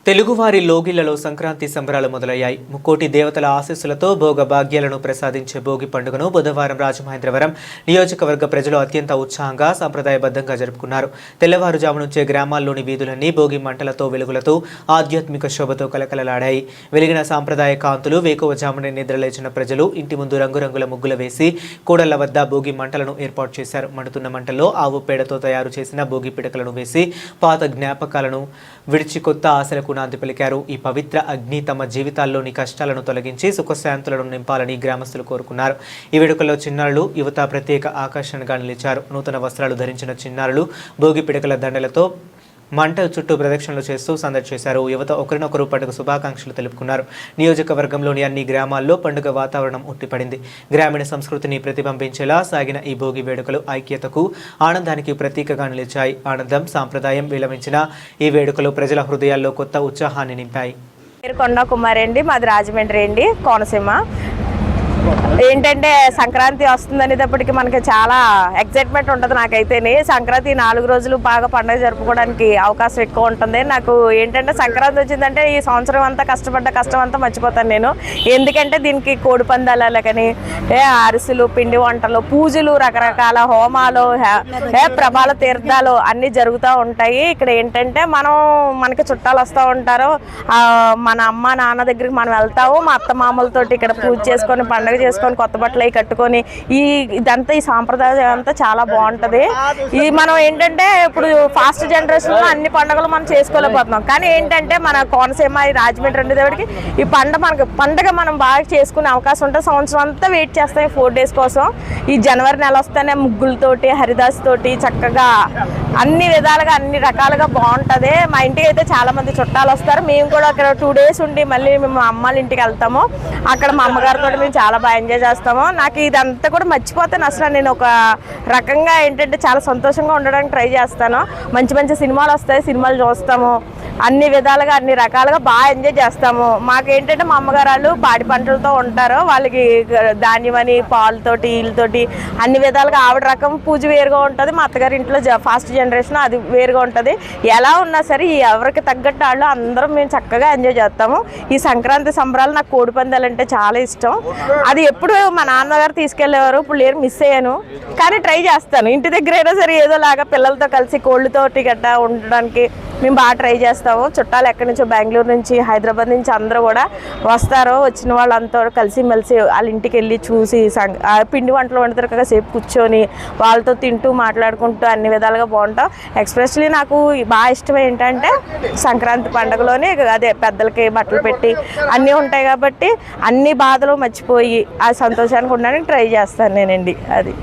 తెలుగువారి లోగిళ్లలో సంక్రాంతి సంబరాలు మొదలయ్యాయి. ముక్కోటి దేవతల ఆశీస్సులతో భోగ భాగ్యాలను ప్రసాదించే భోగి పండుగను బుధవారం రాజమహేంద్రవరం నియోజకవర్గ ప్రజలు అత్యంత ఉత్సాహంగా సంప్రదాయబద్ధంగా జరుపుకున్నారు. తెల్లవారుజాము నుంచే గ్రామాల్లోని వీధులన్నీ భోగి మంటలతో వెలుగులతో ఆధ్యాత్మిక శోభతో కలకలలాడాయి. వెలిగిన సాంప్రదాయ కాంతులు వేకువజామునే నిద్రలేచిన ప్రజలు ఇంటి ముందు రంగురంగుల ముగ్గులు వేసి కూడళ్ల వద్ద భోగి మంటలను ఏర్పాటు చేశారు. మండుతున్న మంటల్లో ఆవు పేడతో తయారు చేసిన భోగి పిడకలను వేసి పాత జ్ఞాపకాలను విడిచి కొత్త ఆశలకు నాంది పలికారు. ఈ పవిత్ర అగ్ని తమ జీవితాల్లోని కష్టాలను తొలగించి సుఖశాంతులను నింపాలని గ్రామస్తులు కోరుకున్నారు. ఈ వేడుకల్లో చిన్నారులు యువత ప్రత్యేక ఆకర్షణగా నిలిచారు. నూతన వస్త్రాలు ధరించిన చిన్నారులు భోగి పిడకల దండలతో మంట చుట్టూ ప్రదక్షిణలు చేస్తూ సందడి చేశారు. యువత ఒకరినొకరు పండుగ శుభాకాంక్షలు తెలుపుకున్నారు. నియోజకవర్గంలోని అన్ని గ్రామాల్లో పండుగ వాతావరణం ఉట్టిపడింది. గ్రామీణ సంస్కృతిని ప్రతిబింబించేలా సాగిన ఈ భోగి వేడుకలు ఐక్యతకు ఆనందానికి ప్రతీకగా నిలిచాయి. ఆనందం సాంప్రదాయం విలమించిన ఈ వేడుకలు ప్రజల హృదయాల్లో కొత్త ఉత్సాహాన్ని నింపాయి. కొండ కుమారి అండి, మాది రాజమండ్రి అండి, కోనసీమ. ఏంటంటే సంక్రాంతి వస్తుందనేటప్పటికి మనకి చాలా ఎక్సైట్మెంట్ ఉంటుంది. నాకైతేనే సంక్రాంతి 4 రోజులు బాగా పండుగ జరుపుకోవడానికి అవకాశం ఎక్కువ ఉంటుంది. నాకు ఏంటంటే సంక్రాంతి వచ్చిందంటే ఈ సంవత్సరం అంతా కష్టపడ్డ కష్టం అంతా మర్చిపోతాను నేను. ఎందుకంటే దీనికి కోడి పందాలు కానీ అరిసెలు, పిండి వంటలు, పూజలు, రకరకాల హోమాలు, ప్రభాల తీర్థాలు అన్నీ జరుగుతూ ఉంటాయి. ఇక్కడ ఏంటంటే మనకి చుట్టాలు వస్తూ ఉంటారు. మన అమ్మ నాన్న దగ్గరికి మనం వెళ్తాము. మా అత్త మామలతోటి ఇక్కడ పూజ చేసుకొని పండుగ చేసుకొని కొత్త బట్టలు అవి కట్టుకొని ఈ సాంప్రదాయం అంతా చాలా బాగుంటుంది. ఈ మనం ఏంటంటే ఇప్పుడు ఫాస్ట్ జనరేషన్లో అన్ని పండుగలు మనం చేసుకోలేకపోతున్నాం. కానీ ఏంటంటే మన కోనసీమ రాజమండ్రి ఉండేవాడికి ఈ పండుగ మనం బాగా చేసుకునే అవకాశం ఉంటుంది. సంవత్సరం అంతా వెయిట్ చేస్తాం 4 డేస్ కోసం. ఈ జనవరి నెల వస్తేనే ముగ్గులతోటి హరిదాస్ తోటి చక్కగా అన్ని విధాలుగా అన్ని రకాలుగా బాగుంటుంది. మా ఇంటికి అయితే చాలా మంది చుట్టాలు వస్తారు. మేము కూడా అక్కడ 2 డేస్ ఉండి మళ్ళీ మేము అమ్మాళ్ళ ఇంటికి వెళ్తాము. అక్కడ మా అమ్మగారితో మేము చాలా బాగా ఎంజాయ్ చేస్తాము. నాకు ఇదంతా కూడా మర్చిపోతాను. అసలు నేను ఒక రకంగా ఏంటంటే చాలా సంతోషంగా ఉండడానికి ట్రై చేస్తాను. మంచి మంచి సినిమాలు వస్తాయి, సినిమాలు చూస్తాము. అన్ని విధాలుగా అన్ని రకాలుగా బాగా ఎంజాయ్ చేస్తాము. మాకేంటంటే మా అమ్మగారు పాడి పంటలతో ఉంటారు. వాళ్ళకి ధాన్యమని పాలతోటి వీళ్ళతోటి అన్ని విధాలుగా ఆవిడ రకం పూజ వేరుగా ఉంటుంది. మా అత్తగారి ఇంట్లో ఫాస్ట్ జనరేషన్ అది వేరుగా ఉంటుంది. ఎలా ఉన్నా సరే ఎవరికి తగ్గట్టు వాళ్ళు అందరం మేము చక్కగా ఎంజాయ్ చేస్తాము. ఈ సంక్రాంతి సంబరాలు నాకు కోడి పందాలంటే చాలా ఇష్టం. అది ఎప్పుడు మా నాన్నగారు తీసుకెళ్లేవారు, ఇప్పుడు లేరు, మిస్ అయ్యాను. కానీ ట్రై చేస్తాను. ఇంటి దగ్గర అయినా సరే ఏదోలాగా పిల్లలతో కలిసి కోళ్ళతోటి గట్టా ఉండడానికి మేము బాగా ట్రై చేస్తాము. చుట్టాలు ఎక్కడి నుంచో బెంగళూరు నుంచి, హైదరాబాద్ నుంచి అందరూ కూడా వస్తారు. వచ్చిన వాళ్ళంతా కలిసిమెలిసి వాళ్ళ ఇంటికి వెళ్ళి చూసి పిండి వంటలు వండుతారు కదా, సేపు కూర్చొని వాళ్ళతో తింటూ మాట్లాడుకుంటూ అన్ని విధాలుగా బాగుంటాం. ఎక్స్పెషల్లీ నాకు బాగా ఇష్టం ఏంటంటే సంక్రాంతి పండుగలోనే అదే పెద్దలకి బట్టలు పెట్టి అన్నీ ఉంటాయి కాబట్టి అన్ని బాధలు మర్చిపోయి ఆ సంతోషానికి ఉండడానికి ట్రై చేస్తాను నేనండి. అది